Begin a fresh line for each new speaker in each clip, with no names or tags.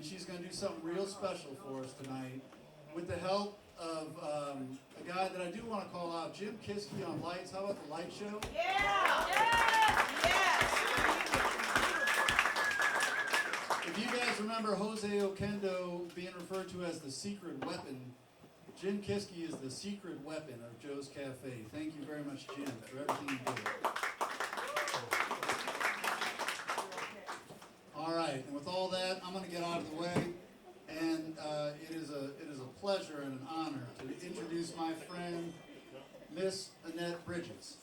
and she's going to do something real special for us tonight with the help of a guy that I do want to call out, Jim Kiske on lights. How about the light show?
Yeah! Yes!
If you guys remember Jose Oquendo being referred to as the secret weapon, Jim Kiske is the secret weapon of Joe's Cafe. Thank you very much, Jim, for everything you do. All right, and with all that, I'm going to get out of the way, and it is a pleasure and an honor to introduce my friend, Miss Annette Bridges.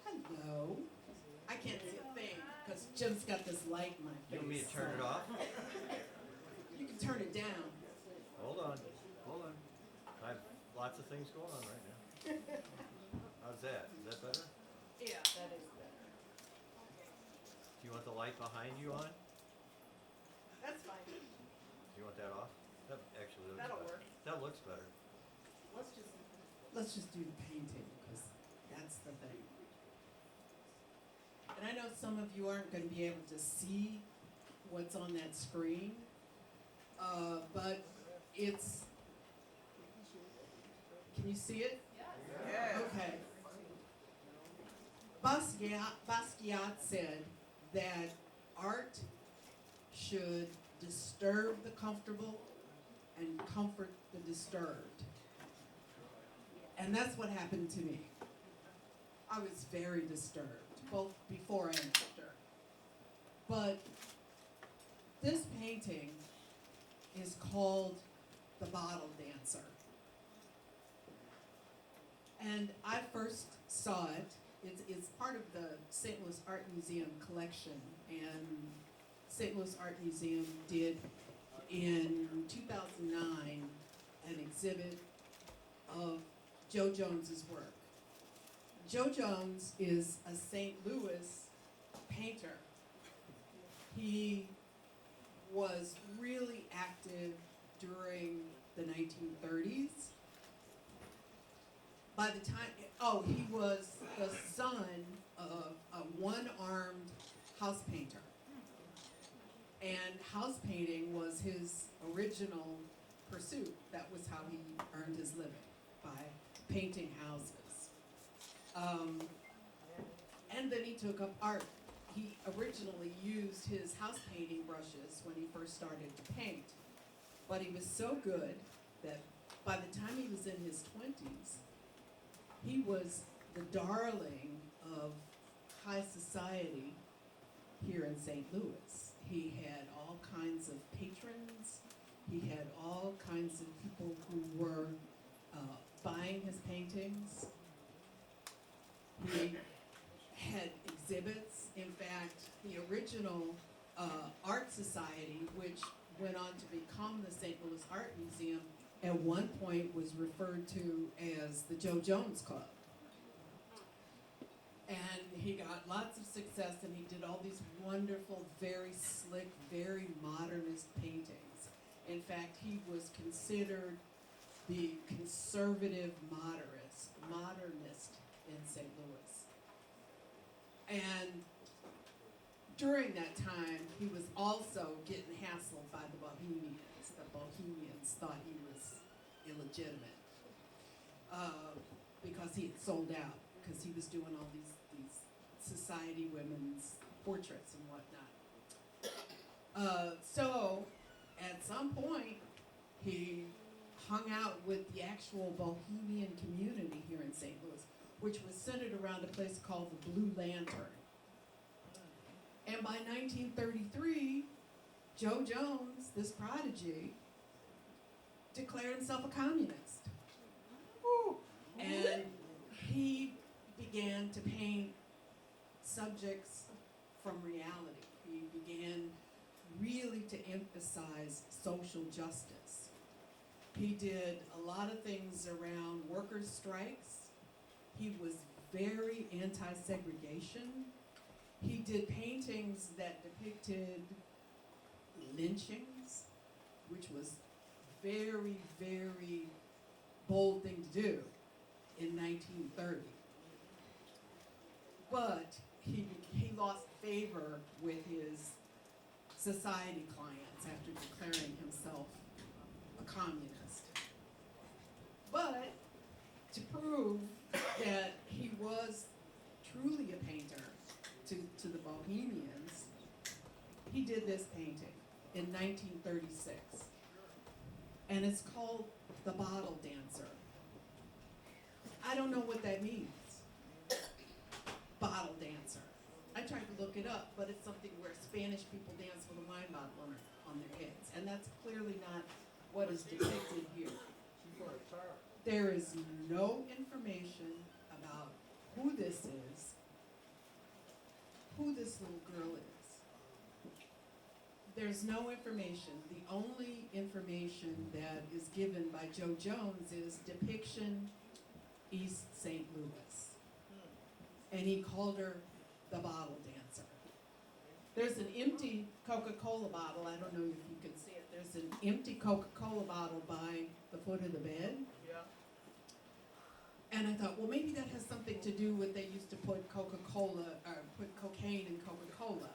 Hello. I can't see a thing because Jim's got this light in my face.
You want me to turn it off?
You can turn it down.
Hold on. I have lots of things going on right now. How's that? Is that better?
Yeah, that is better.
Do you want the light behind you on?
That's fine.
Do you want that off? That actually looks
That'll
better.
work.
That looks better.
Let's just do the painting because that's the thing. And I know some of you aren't going to be able to see what's on that screen, but it's. Can you see it?
Yeah.
Okay. Basquiat said that art should disturb the comfortable and comfort the disturbed. And that's what happened to me. I was very disturbed, both before and after. But this painting is called The Bottle Dancer. And I first saw it. It's part of the St. Louis Art Museum collection. And St. Louis Art Museum did, in 2009, an exhibit of Joe Jones's work. Joe Jones is a St. Louis painter. He was really active during the 1930s. By the time, he was the son of a one-armed house painter. And house painting was his original pursuit. That was how he earned his living, by painting houses. And then he took up art. He originally used his house painting brushes when he first started to paint. But he was so good that by the time he was in his 20s, he was the darling of high society here in St. Louis. He had all kinds of patrons. He had all kinds of people who were buying his paintings. He had exhibits. In fact, the original Art Society, which went on to become the St. Louis Art Museum, at one point was referred to as the Joe Jones Club. And he got lots of success, and he did all these wonderful, very slick, very modernist paintings. In fact, he was considered the conservative modernist in St. Louis. And during that time, he was also getting hassled by the Bohemians. The Bohemians thought he was illegitimate because he had sold out, because he was doing all these society women's portraits and whatnot. So, at some point, he hung out with the actual Bohemian community here in St. Louis, which was centered around a place called the Blue Lantern. And by 1933, Joe Jones, this prodigy, declared himself a communist. And he began to paint subjects from reality. He began really to emphasize social justice. He did a lot of things around workers' strikes. He was very anti-segregation. He did paintings that depicted lynchings, which was very, very bold thing to do in 1930. But he lost favor with his society clients after declaring himself a communist. But to prove that he was truly a painter to the Bohemians, he did this painting in 1936. And it's called The Bottle Dancer. I don't know what that means. Bottle dancer. I tried to look it up, but it's something where Spanish people dance with a wine bottle on their heads. And that's clearly not what is depicted here. There is no information about who this is, who this little girl is. There's no information. The only information that is given by Joe Jones is depiction East St. Louis. And he called her the bottle dancer. There's an empty Coca-Cola bottle. I don't know if you can see it. There's an empty Coca-Cola bottle by the foot of the bed. And I thought, well, maybe that has something to do with they used to put Coca-Cola, or put cocaine in Coca-Cola.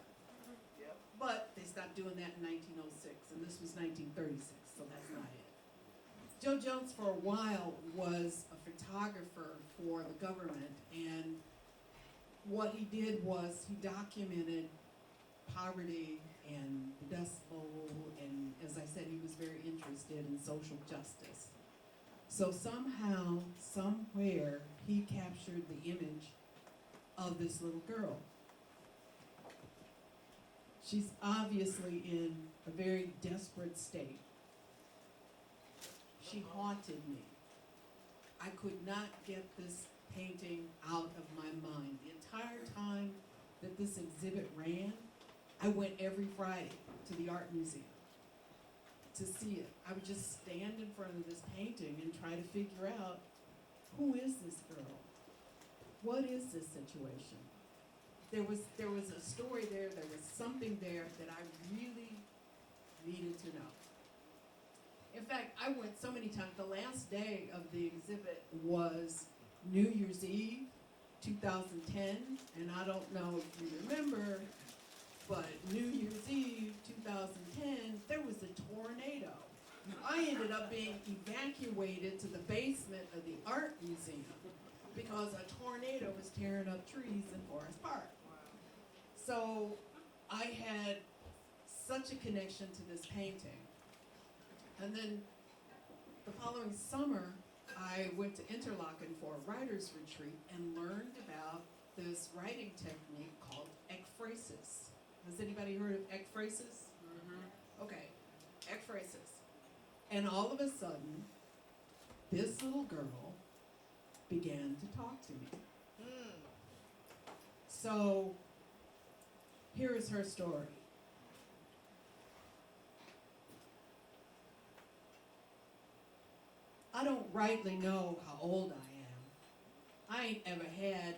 But they stopped doing that in 1906, and this was 1936, so that's not it. Joe Jones, for a while, was a photographer for the government, and what he did was he documented poverty and the Dust Bowl, and as I said, he was very interested in social justice. So somehow, somewhere, he captured the image of this little girl. She's obviously in a very desperate state. She haunted me. I could not get this painting out of my mind. The entire time that this exhibit ran, I went every Friday to the art museum to see it. I would just stand in front of this painting and try to figure out, who is this girl? What is this situation? There was a story there was something there that I really needed to know. In fact, I went so many times. The last day of the exhibit was New Year's Eve, 2010, and I don't know if you remember, but New Year's Eve, 2010, there was a tornado. I ended up being evacuated to the basement of the art museum because a tornado was tearing up trees in Forest Park. So I had such a connection to this painting. And then the following summer, I went to Interlaken for a writer's retreat and learned about this writing technique called ekphrasis. Has anybody heard of ekphrasis? Mm-hmm. Okay, ekphrasis. And all of a sudden, this little girl began to talk to me. So here is her story. I don't rightly know how old I am. I ain't ever had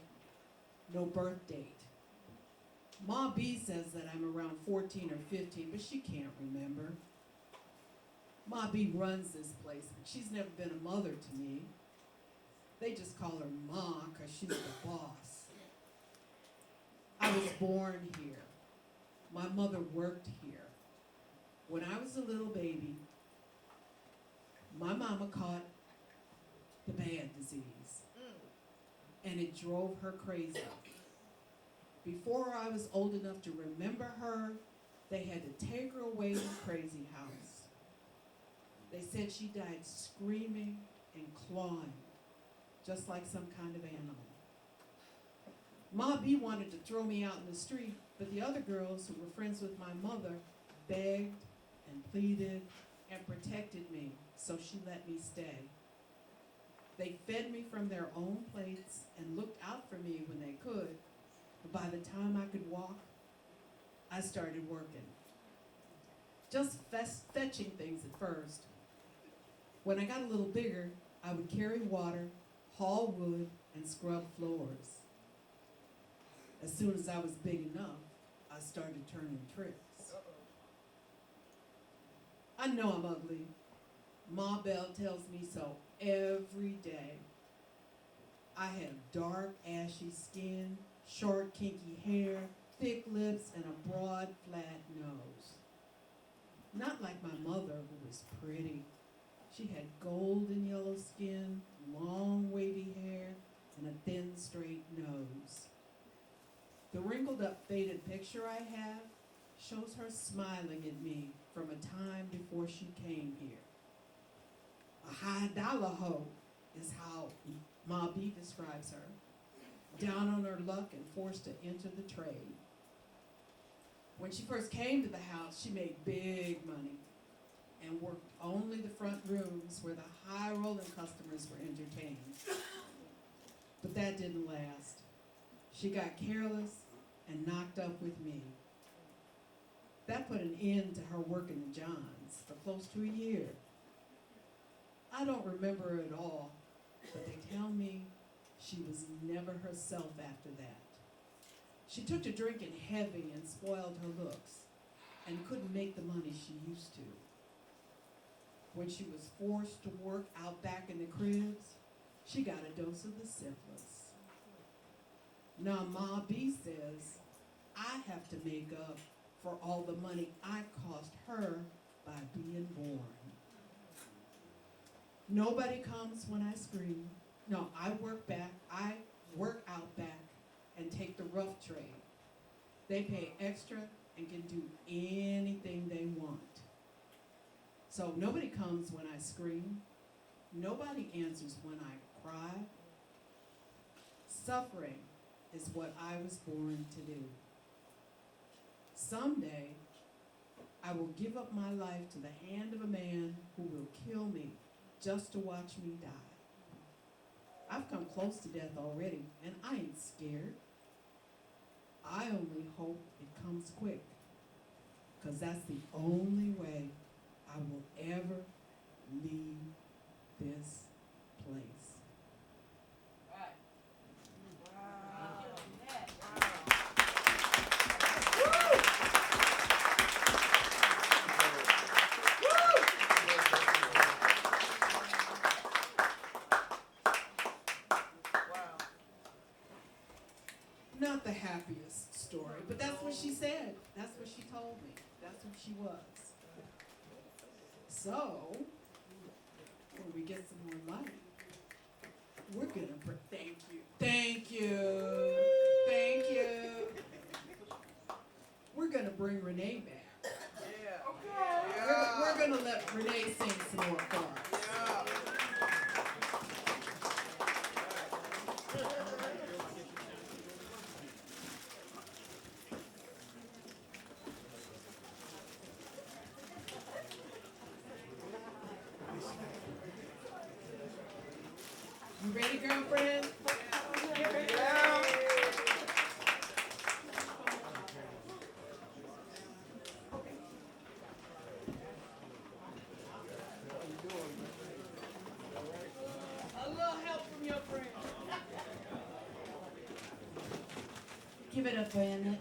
no birth date. Ma B says that I'm around 14 or 15, but she can't remember. Ma B runs this place, but she's never been a mother to me. They just call her Ma because she's the boss. I was born here. My mother worked here. When I was a little baby, my mama caught the bad disease, and it drove her crazy. Before I was old enough to remember her, they had to take her away to the crazy house. They said she died screaming and clawing, just like some kind of animal. Ma B wanted to throw me out in the street, but the other girls who were friends with my mother begged and pleaded and protected me, so she let me stay. They fed me from their own plates and looked out for me when they could, but by the time I could walk, I started working. Just fetching things at first. When I got a little bigger, I would carry water, haul wood, and scrub floors. As soon as I was big enough, I started turning tricks. I know I'm ugly. Ma Bell tells me so every day. I have dark, ashy skin, short, kinky hair, thick lips, and a broad, flat nose. Not like my mother, who was pretty. She had golden yellow skin, long, wavy hair, and a thin, straight nose. The wrinkled up, faded picture I have shows her smiling at me from a time before she came here. A high-dollar hoe is how Ma B describes her, down on her luck and forced to enter the trade. When she first came to the house, she made big money and worked only the front rooms where the high-rolling customers were entertained. But that didn't last. She got careless and knocked up with me. That put an end to her working the Johns for close to a year. I don't remember it all, but they tell me she was never herself after that. She took to drinking heavy and spoiled her looks and couldn't make the money she used to. When she was forced to work out back in the cribs, she got a dose of the syphilis. Now Ma B says I have to make up for all the money I cost her by being born. Nobody comes when I scream. No, I work out back and take the rough trade. They pay extra and can do anything they want. So nobody comes when I scream. Nobody answers when I cry. Suffering is what I was born to do. Someday, I will give up my life to the hand of a man who will kill me just to watch me die. I've come close to death already, and I ain't scared. I only hope it comes quick, because that's the only way I will ever leave this place.
Right.
Not the happiest story, but that's what she said. That's what she told me. That's what she was. So, when we get some more money, we're gonna thank you. Thank you. Thank you. We're gonna bring Renee back. We're gonna let Renee sing some more for us. You ready, girlfriend? A little help from your friend.
Give it up for Anna.